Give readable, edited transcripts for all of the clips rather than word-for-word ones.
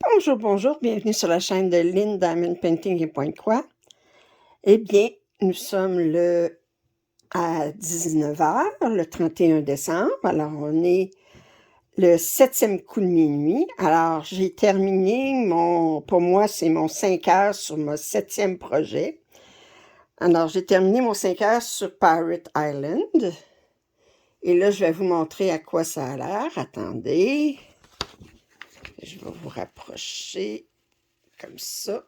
Bonjour, bonjour, bienvenue sur la chaîne de Lynn Diamond Painting et Pointe-Croix. Eh bien, nous sommes à 19h, le 31 décembre. Alors, on est le 7e coup de minuit. Alors, j'ai terminé pour moi, c'est mon 5 heures sur mon 7e projet. Alors, j'ai terminé mon 5 heures sur Pirate Island. Et là, je vais vous montrer à quoi ça a l'air. Attendez. Je vais vous rapprocher comme ça.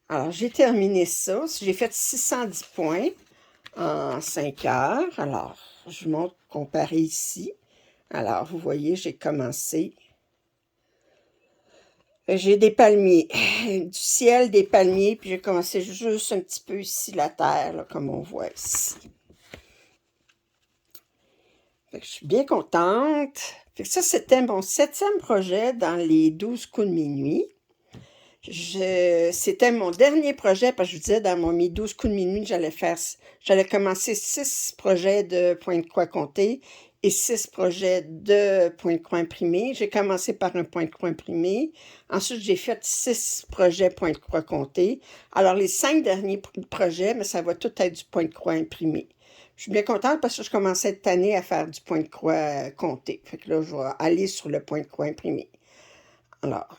Alors, j'ai terminé ça. J'ai fait 610 points en 5 heures. Alors, je vous montre comparé ici. Alors, vous voyez, j'ai commencé. J'ai des palmiers, du ciel, des palmiers, puis j'ai commencé juste un petit peu ici la terre, là, comme on voit ici. Fait que je suis bien contente. Fait que ça, c'était mon 7e projet dans les 12 coups de minuit. C'était mon dernier projet, parce que je vous disais, dans mes 12 coups de minuit, j'allais commencer 6 projets de point de croix compté et 6 projets de point de croix imprimé. J'ai commencé par un point de croix imprimé. Ensuite, j'ai fait 6 projets point de croix compté. Alors, les 5 derniers projets, mais ça va tout être du point de croix imprimé. Je suis bien contente parce que je commençais cette année à faire du point de croix compté. Fait que là, je vais aller sur le point de croix imprimé. Alors,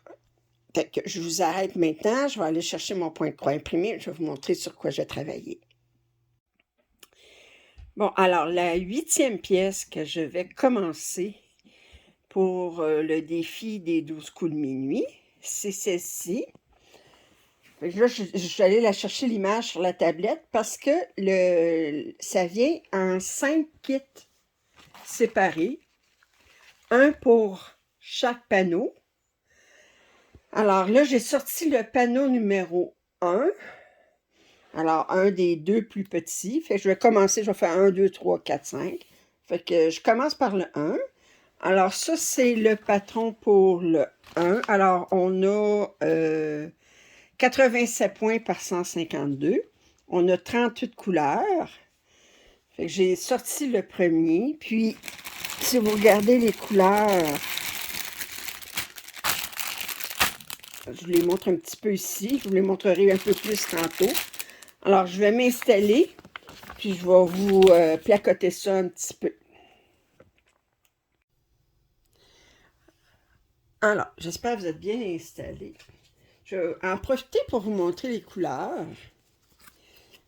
fait que je vous arrête maintenant, je vais aller chercher mon point de croix imprimé, je vais vous montrer sur quoi j'ai travaillé. Bon, alors la 8e pièce que je vais commencer pour le défi des 12 coups de minuit, c'est celle-ci. Là, je suis allée la chercher l'image sur la tablette parce que ça vient en 5 kits séparés, un pour chaque panneau. Alors là, j'ai sorti le panneau numéro 1. Alors, un des deux plus petits. Fait que je vais commencer, je vais faire 1, 2, 3, 4, 5. Fait que je commence par le 1. Alors, ça, c'est le patron pour le 1. Alors, on a 87 points par 152. On a 38 couleurs. Fait que j'ai sorti le premier. Puis, si vous regardez les couleurs, je vous les montre un petit peu ici. Je vous les montrerai un peu plus tantôt. Alors, je vais m'installer, puis je vais vous placoter ça un petit peu. Alors, j'espère que vous êtes bien installés. Je vais en profiter pour vous montrer les couleurs.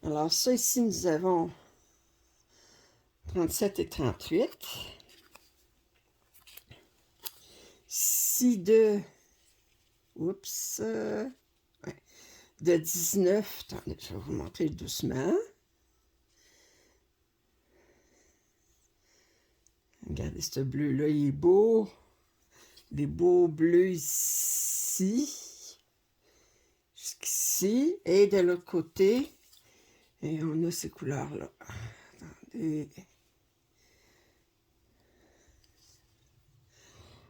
Alors, ça ici, nous avons 37 et 38. Ici oups, ouais, de 19. Attendez, je vais vous montrer doucement. Regardez, ce bleu-là, il est beau. Des beaux bleus ici. Jusqu'ici. Et de l'autre côté. Et on a ces couleurs-là. Attendez.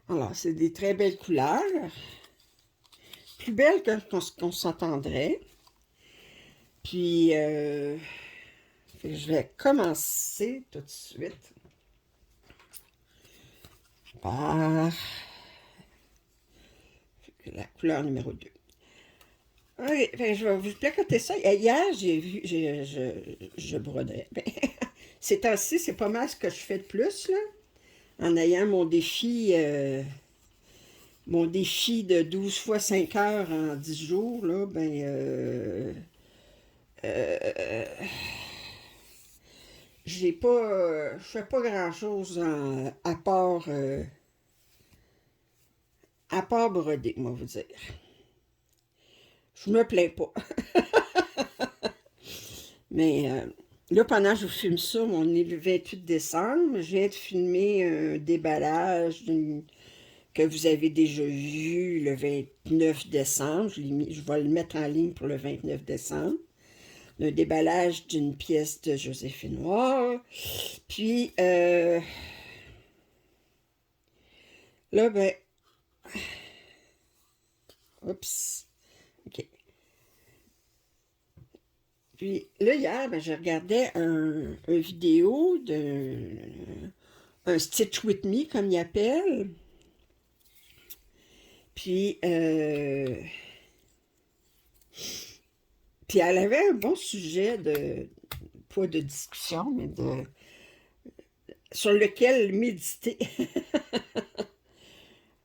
Alors, c'est des très belles couleurs. Plus belles qu'on s'entendrait. Puis, je vais commencer tout de suite par la couleur numéro 2. OK, je vais vous placoter ça. Hier, j'ai vu, je brodais. Ces temps-ci, c'est pas mal ce que je fais de plus, là. En ayant mon défi de 12 fois 5 heures en 10 jours, là, j'ai pas, je fais pas grand-chose à part broder, moi vous dire. Je me plains pas. Mais là, pendant que je vous filme ça, on est le 28 décembre, je viens de filmer un déballage que vous avez déjà vu le 29 décembre. Je vais le mettre en ligne pour le 29 décembre. Un déballage d'une pièce de Joséphine Noir. Puis, là, oups, OK. Puis là, hier, je regardais un vidéo un Stitch With Me, comme il appelle. Puis, puis elle avait un bon sujet pas de discussion, mais sur lequel méditer.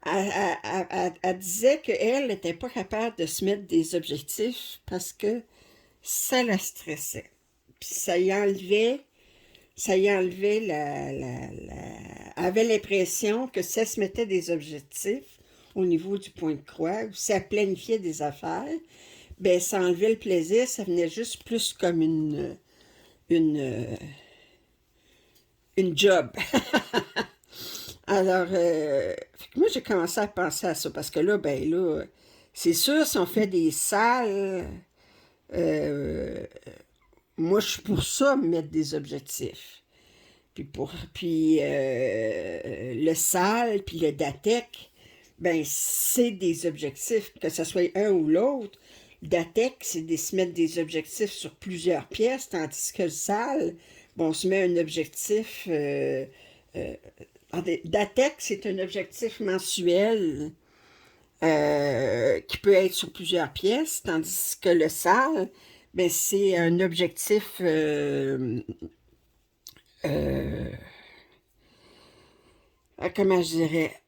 Elle disait qu'elle n'était pas capable de se mettre des objectifs parce que ça la stressait. Puis ça y enlevait elle avait l'impression que si elle se mettait des objectifs au niveau du point de croix, ou si elle planifiait des affaires, ben ça enlevait le plaisir, ça venait juste plus comme une, une job. Alors, fait que moi, j'ai commencé à penser à ça, parce que là, ben là, c'est sûr, si on fait des salles, euh, moi, je suis pour ça, mettre des objectifs. Puis le SAL, puis le DATEC, ben c'est des objectifs, que ce soit un ou l'autre. Le DATEC, c'est de se mettre des objectifs sur plusieurs pièces, tandis que le SAL, bon, on se met un objectif... euh, DATEC, c'est un objectif mensuel qui peut être sur plusieurs pièces, tandis que le SAL, ben, c'est un objectif... euh, comment je dirais,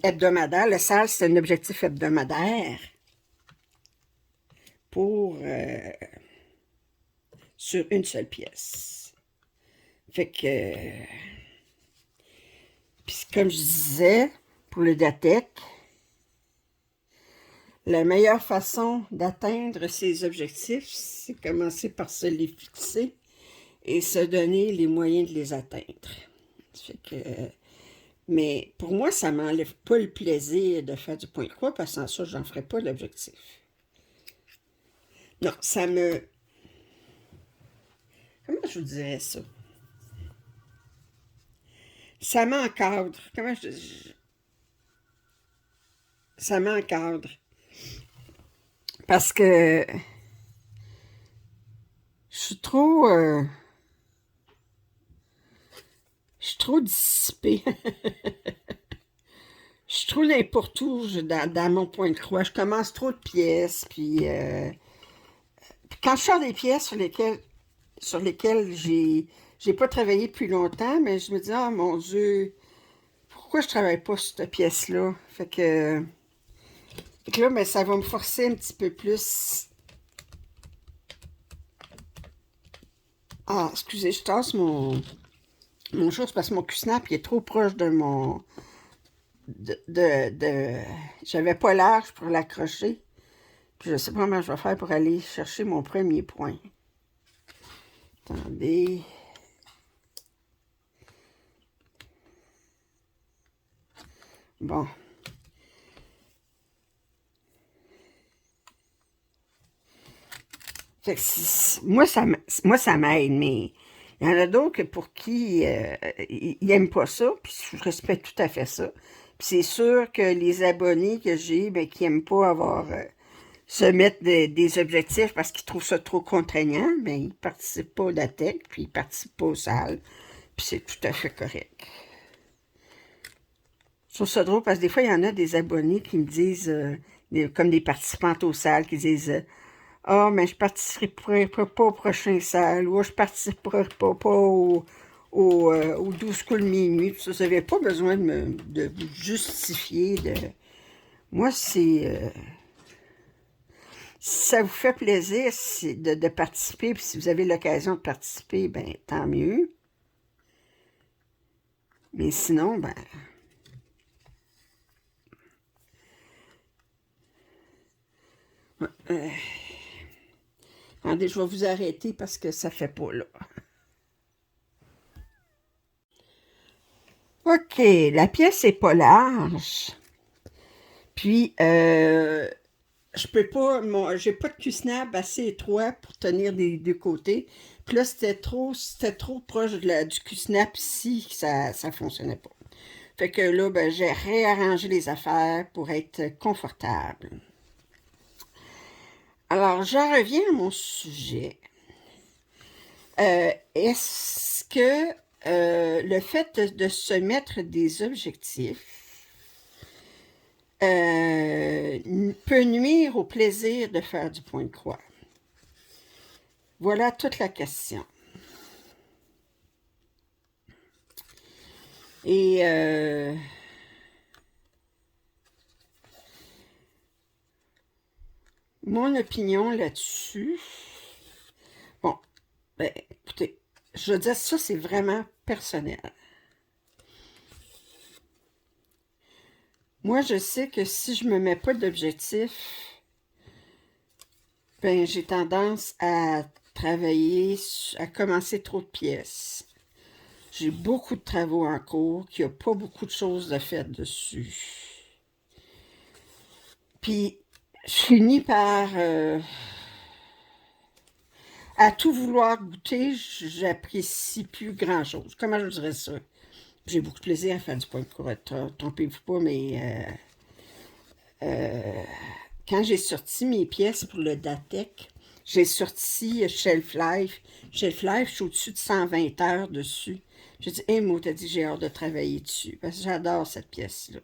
hebdomadaire. Le SAL, c'est un objectif hebdomadaire pour sur une seule pièce. Fait que, puis comme je disais, pour le DATEC, la meilleure façon d'atteindre ces objectifs, c'est commencer par se les fixer et se donner les moyens de les atteindre. Fait que, mais pour moi, ça ne m'enlève pas le plaisir de faire du point de croix, parce que sans ça, je n'en ferais pas l'objectif. Non, ça me... Comment je vous dirais ça? Ça m'encadre. Ça m'encadre. Parce que je suis trop... je suis trop dissipée. Je suis trop n'importe où dans mon point de croix. Je commence trop de pièces, puis quand je sors des pièces sur lesquelles j'ai pas travaillé depuis longtemps, mais je me dis, ah mon Dieu, pourquoi je travaille pas sur cette pièce-là? Fait que là, mais ça va me forcer un petit peu plus. Ah, excusez, je tasse mon chose parce que mon Q-snap il est trop proche de mon... J'avais pas l'âge pour l'accrocher. Puis je sais pas comment je vais faire pour aller chercher mon premier point. Attendez. Bon. Fait que moi, ça m'aide, mais il y en a d'autres pour qui ils n'aiment pas ça, puis je respecte tout à fait ça. Puis c'est sûr que les abonnés que j'ai, ben, qui n'aiment pas avoir se mettre des objectifs parce qu'ils trouvent ça trop contraignant, ben, ils ne participent pas au DATEC, puis ils ne participent pas aux salles, puis c'est tout à fait correct. Je trouve ça drôle parce que des fois, il y en a des abonnés qui me disent, comme des participantes aux salles, qui disent ah, mais je participerai pas au prochain salle, ou je participerai pas au 12 coups de minuit. Puis ça, vous n'avez pas besoin de vous justifier. Moi, c'est... si ça vous fait plaisir de participer, puis si vous avez l'occasion de participer, ben tant mieux. Mais sinon, ben... attendez, je vais vous arrêter parce que ça fait pas là. OK, la pièce est pas large. Puis, je peux pas, j'ai pas de cuissinable assez étroit pour tenir des deux côtés. Puis là, c'était trop proche du cuissinable ici, que ça fonctionnait pas. Fait que là, ben, j'ai réarrangé les affaires pour être confortable. Alors, j'en reviens à mon sujet. Est-ce que le fait de se mettre des objectifs peut nuire au plaisir de faire du point de croix. Voilà toute la question. Et mon opinion là-dessus, bon, ben, écoutez, je veux dire, ça, c'est vraiment personnel. Moi, je sais que si je me mets pas d'objectif, ben, j'ai tendance à travailler, à commencer trop de pièces. J'ai beaucoup de travaux en cours, qu'il n'y a pas beaucoup de choses de faites dessus. Puis, je finis par, à tout vouloir goûter, j'apprécie plus grand-chose. Comment je dirais ça? J'ai beaucoup de plaisir à faire du point de croix, trompez-vous pas, mais quand j'ai sorti mes pièces pour le DATEC, j'ai sorti Shelf Life. Shelf Life, je suis au-dessus de 120 heures dessus. J'ai dit, hé, moi, t'as dit, j'ai hâte de travailler dessus, parce que j'adore cette pièce-là.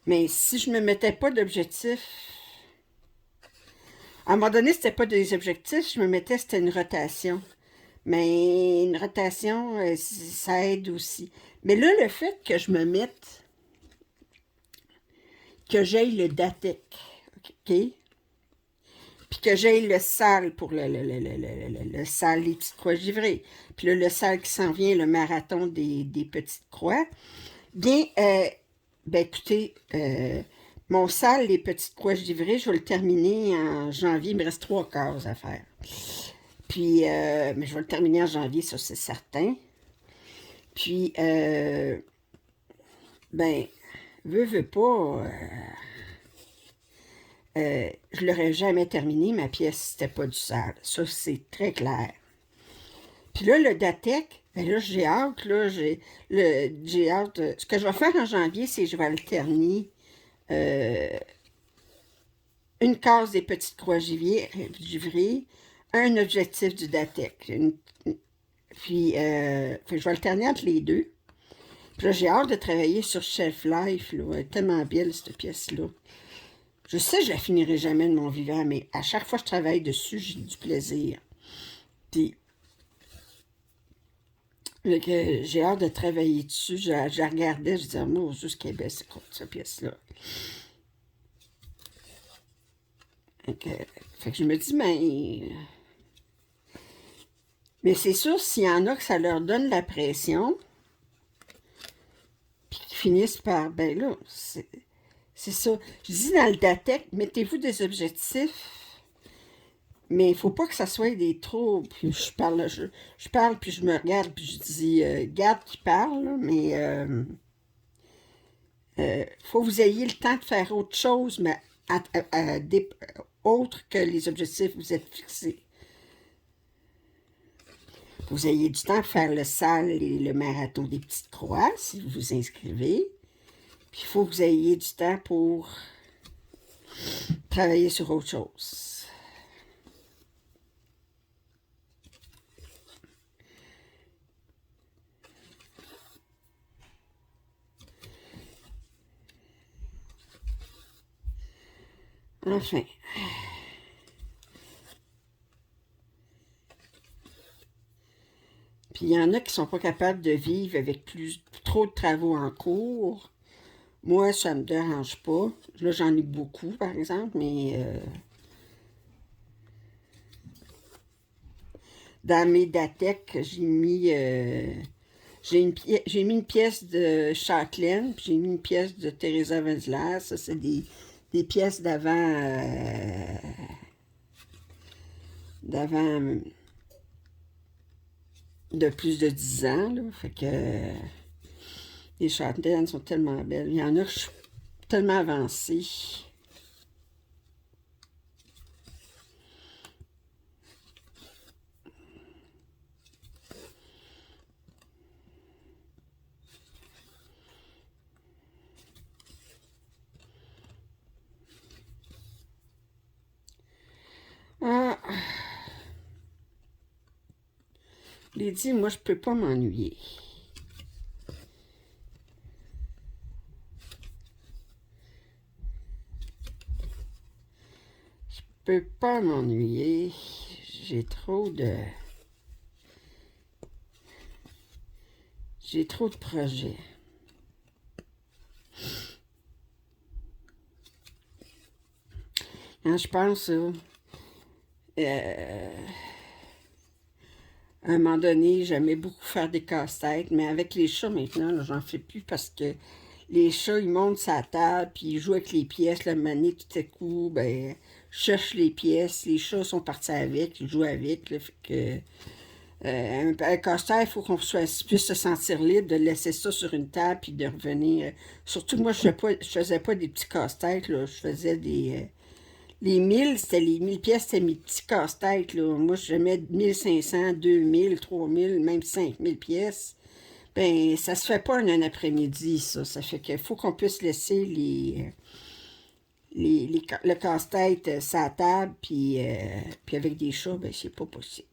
Mais si je ne me mettais pas d'objectif, à un moment donné, c'était pas des objectifs, je me mettais, c'était une rotation. Mais une rotation, ça aide aussi. Mais là, le fait que je me mette, que j'aille le DATEC, OK? Puis que j'aille le sale pour le sale, les petites croix givrées. Puis là, le sale qui s'en vient, le marathon des petites croix. Bien, ben écoutez, mon sale, les petites croix givrées, je vais le terminer en janvier. Il me reste 3 quarts à faire. Puis, mais je vais le terminer en janvier, ça c'est certain. Puis, ben, veux pas, je l'aurais jamais terminé, ma pièce, c'était pas du sale. Ça, c'est très clair. Puis là, le DATEC, ben là, j'ai hâte, là, j'ai hâte. Ce que je vais faire en janvier, c'est que je vais alterner une case des petites croix givrées, un objectif du DATEC. Puis, je vais alterner entre les deux. Puis là, j'ai hâte de travailler sur Shelf Life, là. Elle est tellement belle, cette pièce-là. Je sais que je la finirai jamais de mon vivant, mais à chaque fois que je travaille dessus, j'ai du plaisir. Puis, j'ai hâte de travailler dessus. Je la regardais, je disais, moi, juste qu'elle est belle, c'est quoi, cette pièce-là. Fait que je me dis, mais c'est sûr, s'il y en a que ça leur donne la pression, puis qu'ils finissent par, ben là, c'est ça. Je dis dans le DATEC, mettez-vous des objectifs, mais il ne faut pas que ça soit des trop. Puis je parle, puis je me regarde, puis je dis, garde qui parle, là, mais faut que vous ayez le temps de faire autre chose, mais autre que les objectifs que vous êtes fixés. Vous ayez du temps à faire le sale et le marathon des petites croix, si vous vous inscrivez. Puis il faut que vous ayez du temps pour travailler sur autre chose. Enfin. Puis il y en a qui ne sont pas capables de vivre avec trop de travaux en cours. Moi, ça ne me dérange pas. Là, j'en ai beaucoup, par exemple, mais dans mes DATEC, j'ai mis une pièce de Châtelaine, puis j'ai mis une pièce de Teresa Wenzler. Ça, c'est des pièces d'avant de plus de 10 ans, là. Fait que les Châtelaines sont tellement belles. Il y en a que je suis tellement avancée. Ah. l'ai dit, moi, je peux pas m'ennuyer. Je peux pas m'ennuyer. J'ai trop de... J'ai trop de projets. Quand je pense, à un moment donné, j'aimais beaucoup faire des casse-têtes, mais avec les chats maintenant, j'en fais plus parce que les chats, ils montent sa table, puis ils jouent avec les pièces, la manée, tout à coup, ben, je cherche les pièces, les chats sont partis avec, ils jouent avec, là, fait que... un casse-tête, il faut qu'on puisse se sentir libre de laisser ça sur une table puis de revenir. Surtout que moi, je faisais pas des petits casse-têtes, là, je faisais des... les 1000, c'était les 1000 pièces, c'était mes petits casse-têtes, là. Moi, je mets 1500, 2000, 3000, même 5000 pièces. Ben, ça se fait pas en un après-midi, ça. Ça fait qu'il faut qu'on puisse laisser le casse-tête sur la table, puis avec des chats, ben, c'est pas possible.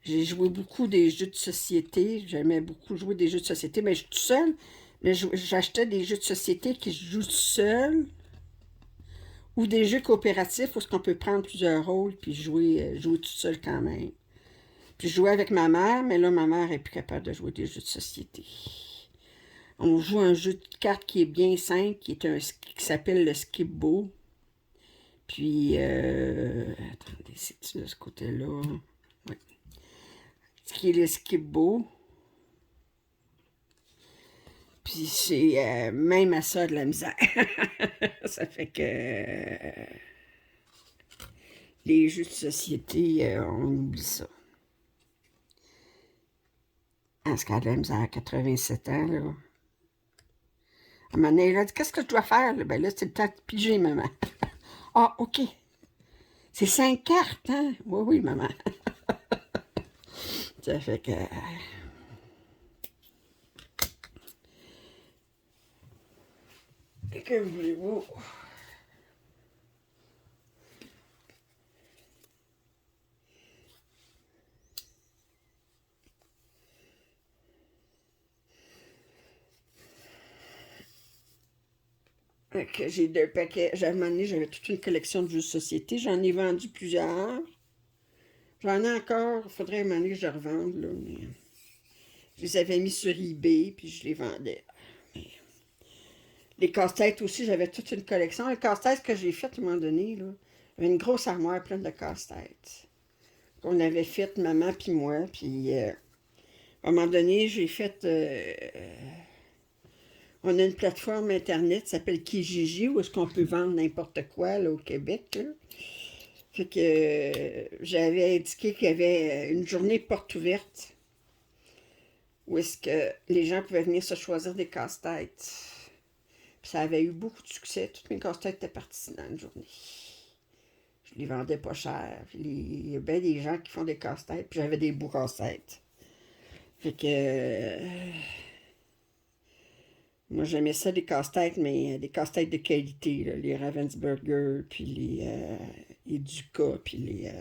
J'ai joué beaucoup des jeux de société. J'aimais beaucoup jouer des jeux de société, mais je suis tout seul. Mais j'achetais des jeux de société qui se jouent tout seul, ou des jeux coopératifs où on peut prendre plusieurs rôles puis jouer tout seul quand même. Puis je jouais avec ma mère, mais là, ma mère est plus capable de jouer des jeux de société. On joue un jeu de cartes qui est bien simple, qui s'appelle le Skip-Bo. Puis, attendez, c'est-tu de ce côté-là? Oui. Ce qui est le Skip-Bo. Puis c'est même à ça de la misère. Ça fait que les jeux de société, on oublie ça. En ce cas, de la misère à 87 ans, là. À un moment donné, elle a dit, qu'est-ce que je dois faire? Là? Ben là, c'est le temps de piger, maman. Ah, OK. C'est 5 cartes, hein? Oui, oui, maman. Ça fait que... Que voulez-vous? J'ai 2 paquets. À un moment donné, j'avais toute une collection de jeux de société. J'en ai vendu plusieurs. J'en ai encore. Il faudrait à un moment donné que je revende, là. Mais je les avais mis sur eBay, puis je les vendais. Les casse-têtes aussi, j'avais toute une collection. Les casse-têtes que j'ai fait à un moment donné, là, j'avais une grosse armoire pleine de casse-têtes. On avait fait, maman puis moi. Puis à un moment donné, j'ai fait... on a une plateforme Internet qui s'appelle Kijiji, où est-ce qu'on peut vendre n'importe quoi là, au Québec. Là. Fait que j'avais indiqué qu'il y avait une journée porte ouverte où est-ce que les gens pouvaient venir se choisir des casse-têtes. Puis ça avait eu beaucoup de succès. Toutes mes casse-têtes étaient parties dans une journée. Je les vendais pas cher. Il y a bien des gens qui font des casse-têtes. Puis j'avais des beaux casse-têtes. Fait que... moi, j'aimais ça, des casse-têtes, mais des casse-têtes de qualité. Là, les Ravensburger, puis les Duca, puis les...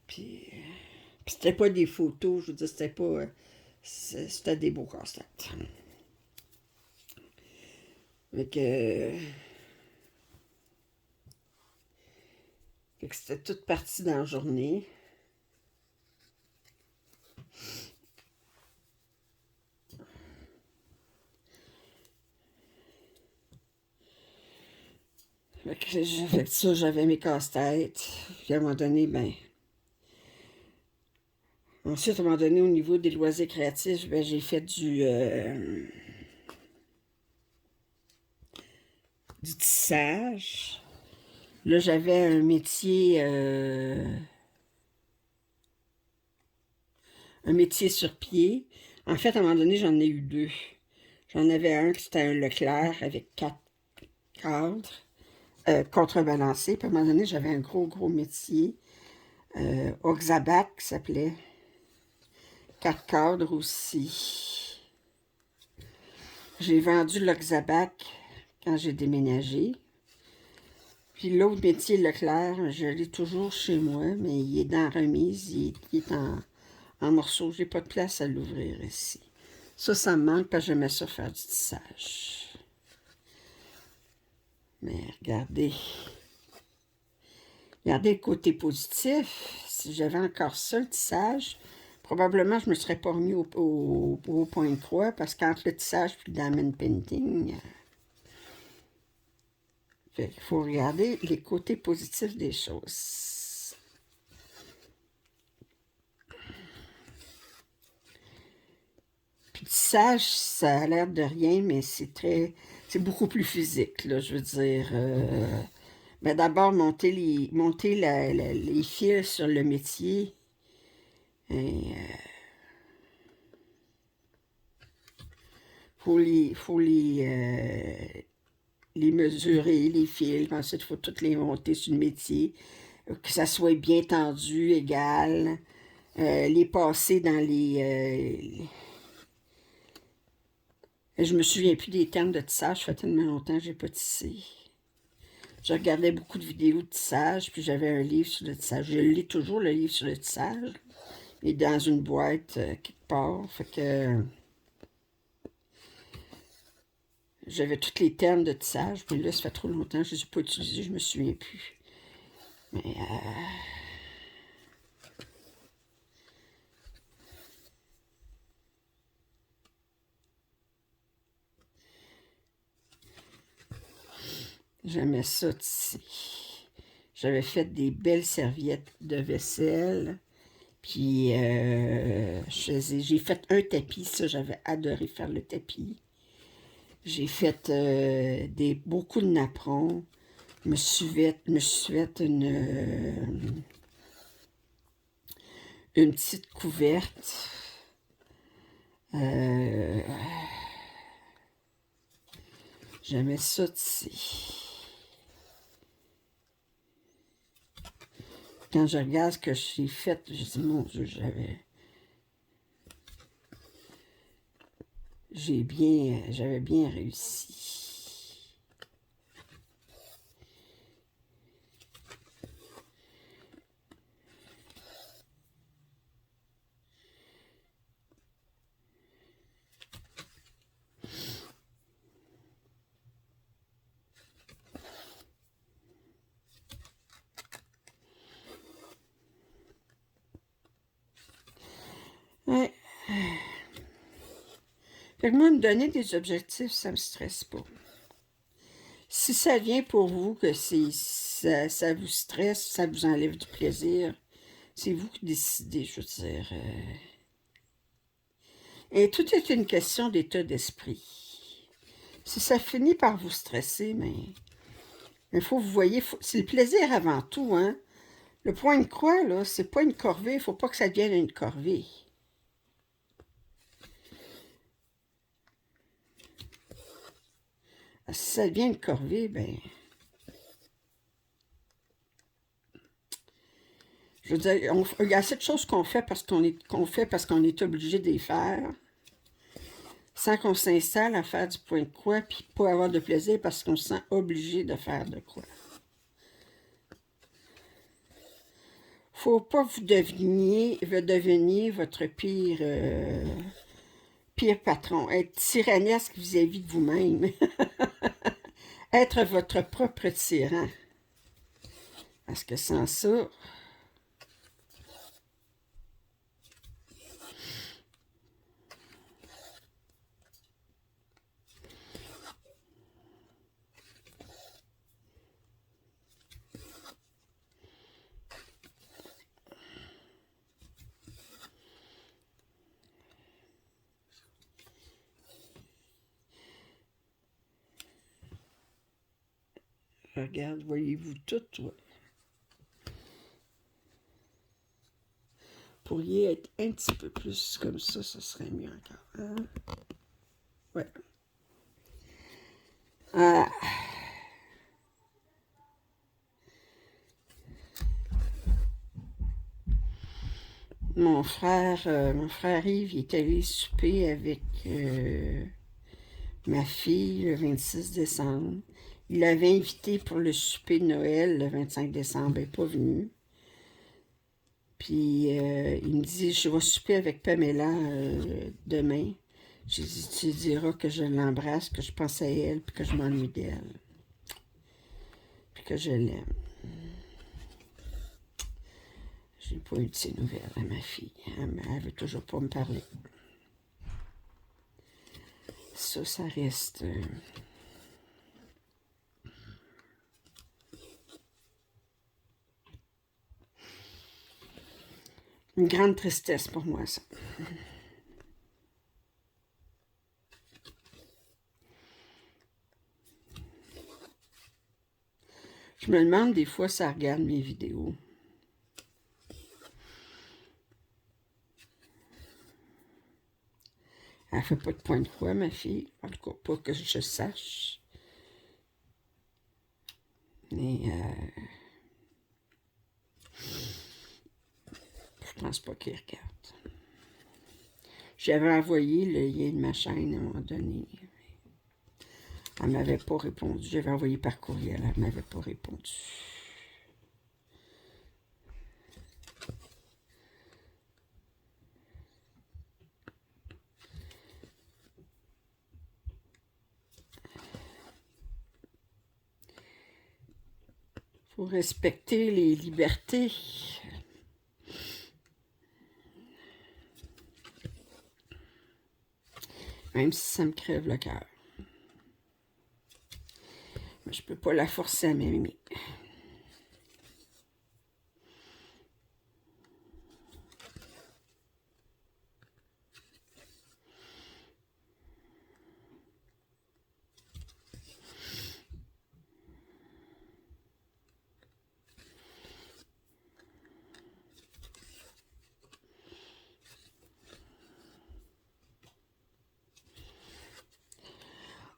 puis c'était pas des photos, je veux dire, c'était pas... c'était des beaux casse-têtes. Fait que c'était toute partie dans la journée. Fait que j'avais ça, j'avais mes casse-têtes. Puis à un moment donné, ben... Ensuite, à un moment donné, au niveau des loisirs créatifs, ben, j'ai fait du tissage. Là, j'avais un métier sur pied. En fait, à un moment donné, j'en ai eu 2. J'en avais un qui c'était un Leclerc avec 4 cadres contrebalancés. Puis à un moment donné, j'avais un gros métier. Oxabac qui s'appelait. 4 cadres aussi. J'ai vendu l'Oxabac quand j'ai déménagé. Puis l'autre métier Leclerc, je l'ai toujours chez moi, mais il est dans la remise, il est en morceaux. J'ai pas de place à l'ouvrir ici. Ça me manque parce que j'aimais ça faire du tissage. Mais regardez. Regardez le côté positif. Si j'avais encore ça, le tissage, probablement je ne me serais pas remis au point de croix parce qu'entre le tissage et le diamond painting, il faut regarder les côtés positifs des choses. Puis le tissage, ça a l'air de rien, mais c'est beaucoup plus physique, là, je veux dire. Ben d'abord, monter les fils sur le métier. Et, les mesurer, les fils. Ensuite, il faut toutes les monter sur le métier. Que ça soit bien tendu, égal. Les passer dans je me souviens plus des termes de tissage. Ça fait tellement longtemps que je n'ai pas tissé. Je regardais beaucoup de vidéos de tissage, puis j'avais un livre sur le tissage. Je lis toujours le livre sur le tissage. Il est dans une boîte quelque part. Fait que j'avais tous les termes de tissage, puis là, ça fait trop longtemps que je ne les ai pas utilisés, je me souviens plus. Mais j'aimais ça tisser. J'avais fait des belles serviettes de vaisselle. Puis, j'ai fait un tapis. Ça, j'avais adoré faire le tapis. J'ai fait beaucoup de napperons. Je me suis fait une petite couverte. J'aimais ça tisser. Quand je regarde ce que j'ai fait, je dis, mon Dieu, j'avais bien réussi. Ouais. Fait que moi, me donner des objectifs, ça me stresse pas. Si ça vient pour vous que ça vous stresse, ça vous enlève du plaisir, c'est vous qui décidez, je veux dire. Et tout est une question d'état d'esprit. Si ça finit par vous stresser, mais il faut, vous voyez, c'est le plaisir avant tout, hein. Le point de croix, là, c'est pas une corvée, il ne faut pas que ça devienne une corvée. Si ça devient une corvée, ben... Je veux dire, il y a cette chose qu'on fait parce qu'on est obligé de les faire, sans qu'on s'installe à faire du point de croix, puis pas avoir de plaisir parce qu'on se sent obligé de faire de quoi. Faut pas vous deveniez votre pire patron, être tyrannesque vis-à-vis de vous-même, être votre propre tyran. Parce que sans ça, regarde, voyez-vous tout, ouais. Pourriez être un petit peu plus comme ça serait mieux encore. Hein? Ouais. Ah. Mon frère Yves, il est allé souper avec ma fille le 26 décembre. Il l'avait invité pour le souper de Noël le 25 décembre. Il n'est pas venu. Puis il me dit, je vais souper avec Pamela demain. J'ai dit, tu diras que je l'embrasse, que je pense à elle, puis que je m'ennuie d'elle. Puis que je l'aime. J'ai pas eu de ses nouvelles à ma fille. Elle veut toujours pas me parler. Ça reste... une grande tristesse pour moi, ça. Je me demande des fois si elle regarde mes vidéos. Elle fait pas de point de croix, ma fille. En tout cas, pas que je sache. Mais je pense pas qu'elle regarde. J'avais envoyé le lien de ma chaîne à un moment donné. Elle m'avait pas répondu. J'avais envoyé par courriel. Elle m'avait pas répondu. Faut respecter les libertés. Même si ça me crève le cœur. Mais je peux pas la forcer à m'aimer.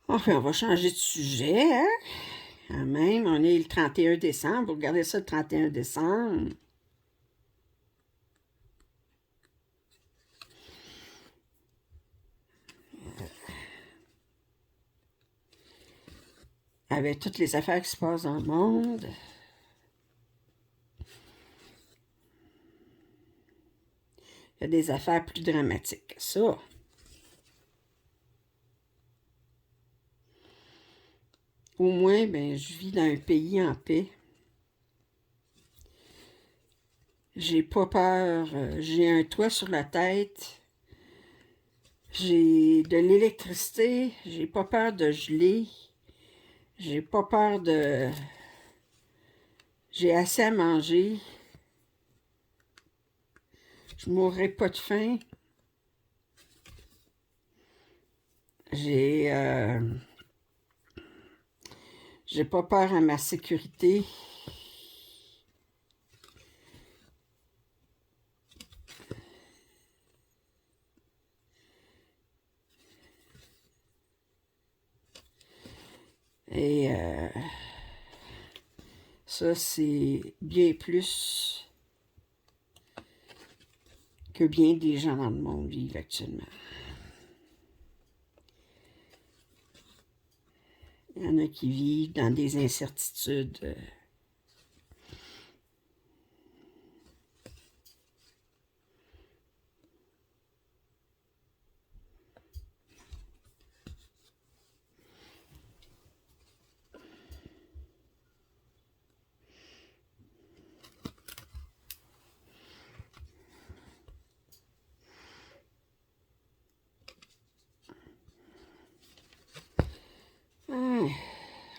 Enfin, on va changer de sujet, hein? Quand même, on est le 31 décembre. Vous regardez ça le 31 décembre. Avec toutes les affaires qui se passent dans le monde. Il y a des affaires plus dramatiques que ça. Au moins, ben, je vis dans un pays en paix. J'ai pas peur. J'ai un toit sur la tête. J'ai de l'électricité. J'ai pas peur de geler. J'ai pas peur de... J'ai assez à manger. Je mourrai pas de faim. J'ai pas peur à ma sécurité. Et ça, c'est bien plus que bien des gens dans le monde vivent actuellement. Il y en a qui vivent dans des incertitudes.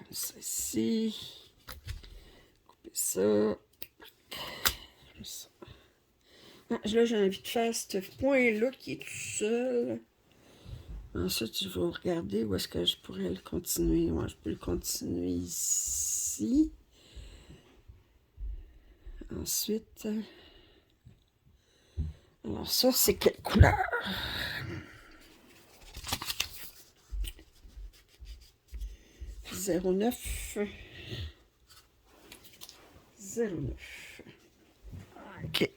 Ceci. Couper ça. Ça. Ah, là, j'ai envie de faire ce point-là qui est tout seul. Ensuite, je vais regarder où est-ce que je pourrais le continuer. Moi, je peux le continuer ici. Ensuite, alors ça, c'est quelle couleur? 09. 09. OK.